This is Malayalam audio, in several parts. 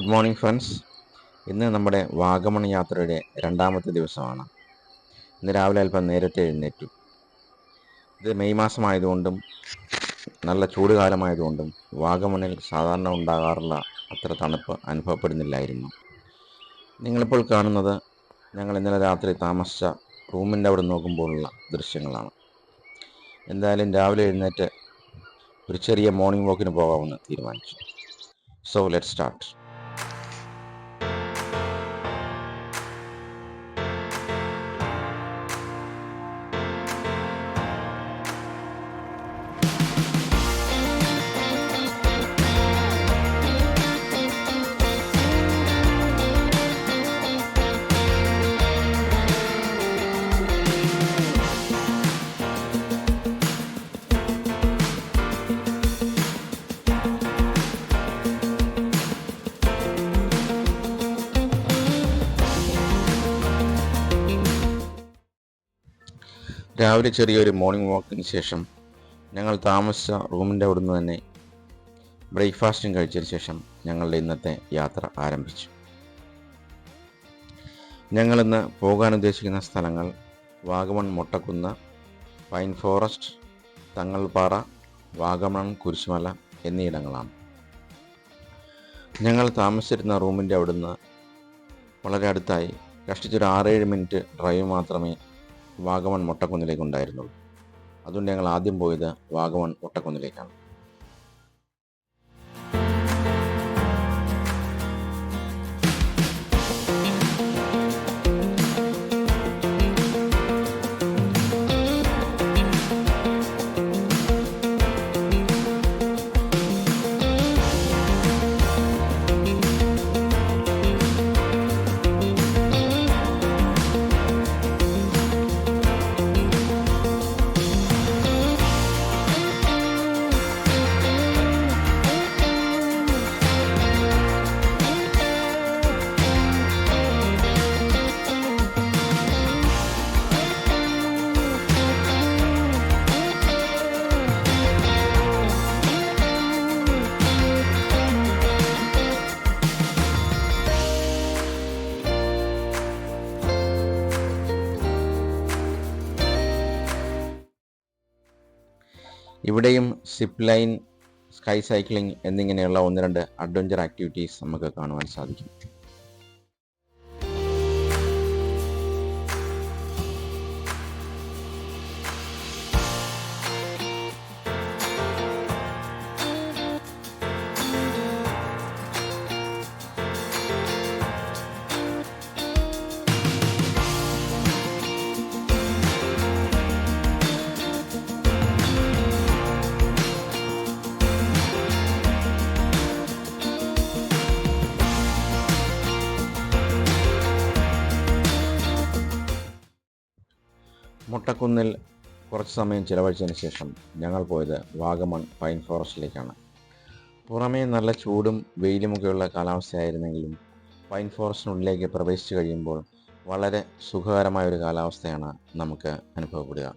Good morning friends. ഇന്ന് നമ്മുടെ വാഗമൺ യാത്രയുടെ രണ്ടാമത്തെ ദിവസമാണ്. ഇന്ന് രാവിലെ അല്പം നേരത്തെ എഴുന്നേറ്റു. ഇത് മെയ് മാസമായതുകൊണ്ടും നല്ല ചൂട് കാലമായതുകൊണ്ടും വാഗമണിൽ സാധാരണ ഉണ്ടാകാറുള്ള അത്ര തണുപ്പ് അനുഭവപ്പെടുന്നില്ലായിരുന്നു. നിങ്ങളിപ്പോൾ കാണുന്നത് ഞങ്ങൾ ഇന്നലെ രാത്രി താമസിച്ച റൂമിൻ്റെ അവിടെ നോക്കുമ്പോഴുള്ള ദൃശ്യങ്ങളാണ്. എന്തായാലും രാവിലെ എഴുന്നേറ്റ് ഒരു ചെറിയ മോർണിംഗ് വാക്കിന് പോകാമെന്ന് തീരുമാനിച്ചു. So let start. രാവിലെ ചെറിയൊരു മോർണിംഗ് വാക്കിന് ശേഷം ഞങ്ങൾ താമസിച്ച റൂമിൻ്റെ അവിടുന്ന് തന്നെ ബ്രേക്ക്ഫാസ്റ്റും കഴിച്ചതിന് ശേഷം ഞങ്ങളുടെ ഇന്നത്തെ യാത്ര ആരംഭിച്ചു. ഞങ്ങളിന്ന് പോകാൻ ഉദ്ദേശിക്കുന്ന സ്ഥലങ്ങൾ വാഗമൺ മൊട്ടക്കുന്ന്, പൈൻ ഫോറസ്റ്റ്, തങ്ങൾപ്പാറ, വാഗമൺ കുരിശുമല എന്നിയിടങ്ങളാണ്. ഞങ്ങൾ താമസിച്ചിരുന്ന റൂമിൻ്റെ അവിടുന്ന് വളരെ അടുത്തായി കഷ്ടിച്ചൊരു 6-7 മിനിറ്റ് ഡ്രൈവ് മാത്രമേ വാഗമൺ മൊട്ടക്കുന്നിലേക്ക് ഉണ്ടായിരുന്നുള്ളൂ. അതുകൊണ്ട് ഞങ്ങൾ ആദ്യം പോയത് വാഗമൺ മൊട്ടക്കുന്നിലേക്കാണ്. ഇവിടെയും സിപ്പ് ലൈൻ, സ്കൈ സൈക്ലിംഗ് എന്നിങ്ങനെയുള്ള 1-2 അഡ്വഞ്ചർ ആക്ടിവിറ്റീസ് നമുക്ക് കാണുവാൻ സാധിക്കും. മൊട്ടക്കുന്നിൽ കുറച്ച് സമയം ചിലവഴിച്ചതിന് ശേഷം ഞങ്ങൾ പോയത് വാഗമൺ പൈൻ ഫോറസ്റ്റിലേക്കാണ്. പുറമേ നല്ല ചൂടും വെയിലുമൊക്കെയുള്ള കാലാവസ്ഥയായിരുന്നെങ്കിലും പൈൻ ഫോറസ്റ്റിനുള്ളിലേക്ക് പ്രവേശിച്ചു കഴിയുമ്പോൾ വളരെ സുഖകരമായൊരു കാലാവസ്ഥയാണ് നമുക്ക് അനുഭവപ്പെടുക.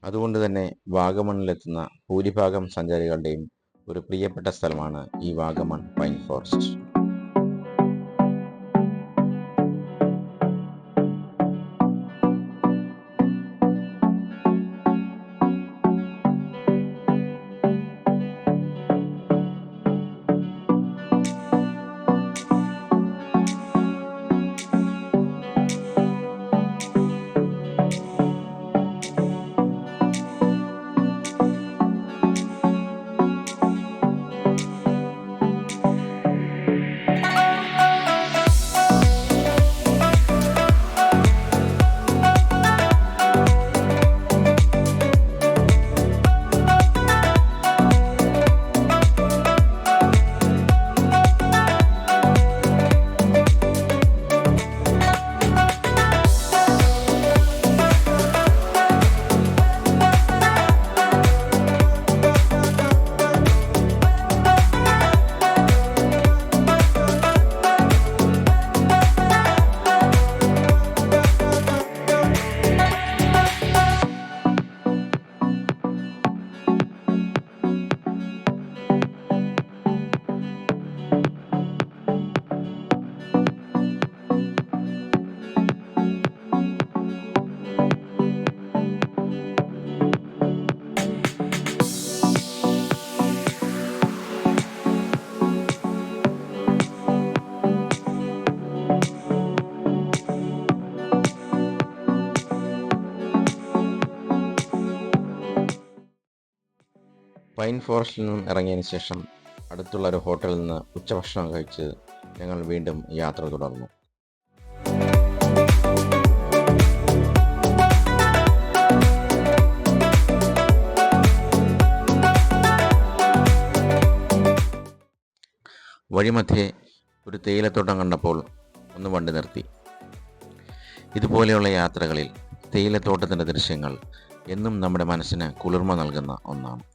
അതുകൊണ്ട് തന്നെ വാഗമണിലെത്തുന്ന ഭൂരിഭാഗം സഞ്ചാരികളുടെയും ഒരു പ്രിയപ്പെട്ട സ്ഥലമാണ് ഈ വാഗമൺ പൈൻ ഫോറസ്റ്റ്. പൈൻ ഫോറസ്റ്റിൽ നിന്നും ഇറങ്ങിയതിന് ശേഷം അടുത്തുള്ള ഒരു ഹോട്ടലിൽ നിന്ന് ഉച്ചഭക്ഷണം കഴിച്ച് ഞങ്ങൾ വീണ്ടും യാത്ര തുടർന്നു. വഴിമധ്യേ ഒരു തേയിലത്തോട്ടം കണ്ടപ്പോൾ ഒന്ന് വണ്ടി നിർത്തി. ഇതുപോലെയുള്ള യാത്രകളിൽ തേയിലത്തോട്ടത്തിൻ്റെ ദൃശ്യങ്ങൾ എന്നും നമ്മുടെ മനസ്സിന് കുളിർമ നൽകുന്ന ഒന്നാണ്.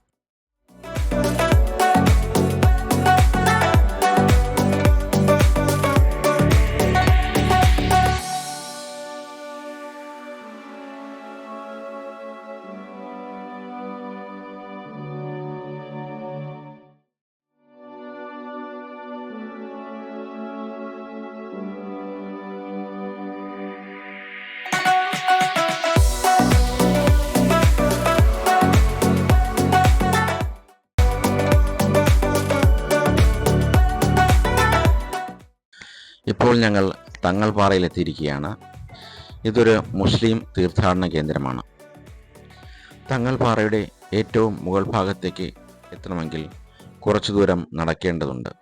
ഇപ്പോൾ ഞങ്ങൾ തങ്ങൾപാറയിലെത്തിയിരിക്കുകയാണ്. ഇതൊരു മുസ്ലിം തീർത്ഥാടന കേന്ദ്രമാണ്. തങ്ങൾപാറയുടെ ഏറ്റവും മുകൾ ഭാഗത്തേക്ക് എത്തണമെങ്കിൽ കുറച്ചു ദൂരം നടക്കേണ്ടതുണ്ട്.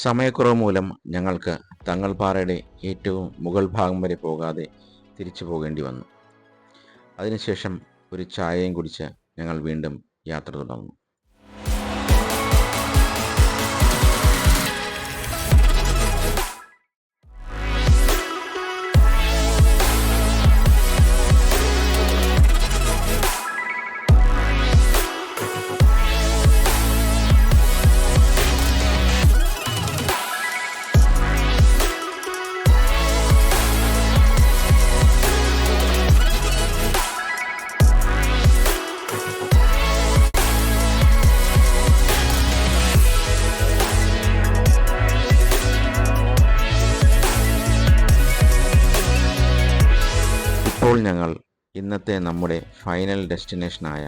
സമയക്കുറവ് മൂലം ഞങ്ങൾക്ക് തങ്ങൾപാറയുടെ ഏറ്റവും മുകൾ ഭാഗം വരെ പോകാതെ തിരിച്ചു പോകേണ്ടി വന്നു. അതിനുശേഷം ഒരു ചായയും കുടിച്ച് ഞങ്ങൾ വീണ്ടും യാത്ര തുടർന്നു. ഇപ്പോൾ ഞങ്ങൾ ഇന്നത്തെ നമ്മുടെ ഫൈനൽ ഡെസ്റ്റിനേഷനായ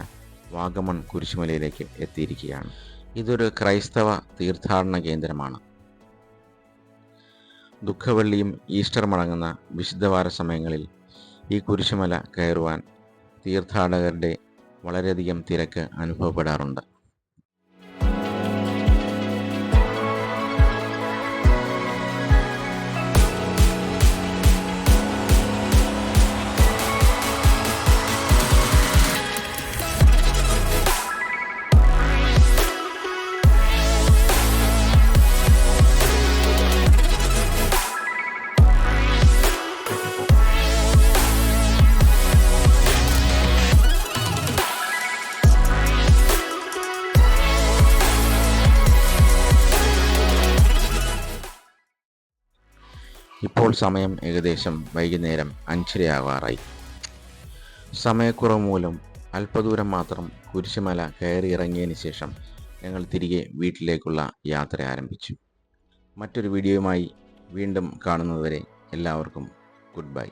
വാഗമൺ കുരിശുമലയിലേക്ക് എത്തിയിരിക്കുകയാണ്. ഇതൊരു ക്രൈസ്തവ തീർത്ഥാടന കേന്ദ്രമാണ്. ദുഃഖവെള്ളിയും ഈസ്റ്റർ മടങ്ങുന്ന വിശുദ്ധവാര സമയങ്ങളിൽ ഈ കുരിശുമല കയറുവാൻ തീർത്ഥാടകരുടെ വളരെയധികം തിരക്ക് അനുഭവപ്പെടാറുണ്ട്. ഇപ്പോൾ സമയം ഏകദേശം വൈകുന്നേരം 5:30 സമയക്കുറവ് മൂലം അല്പദൂരം മാത്രം കുരിശുമല കയറി ഇറങ്ങിയതിന് ശേഷം ഞങ്ങൾ തിരികെ വീട്ടിലേക്കുള്ള യാത്ര ആരംഭിച്ചു. മറ്റൊരു വീഡിയോയുമായി വീണ്ടും കാണുന്നതുവരെ എല്ലാവർക്കും ഗുഡ് ബൈ.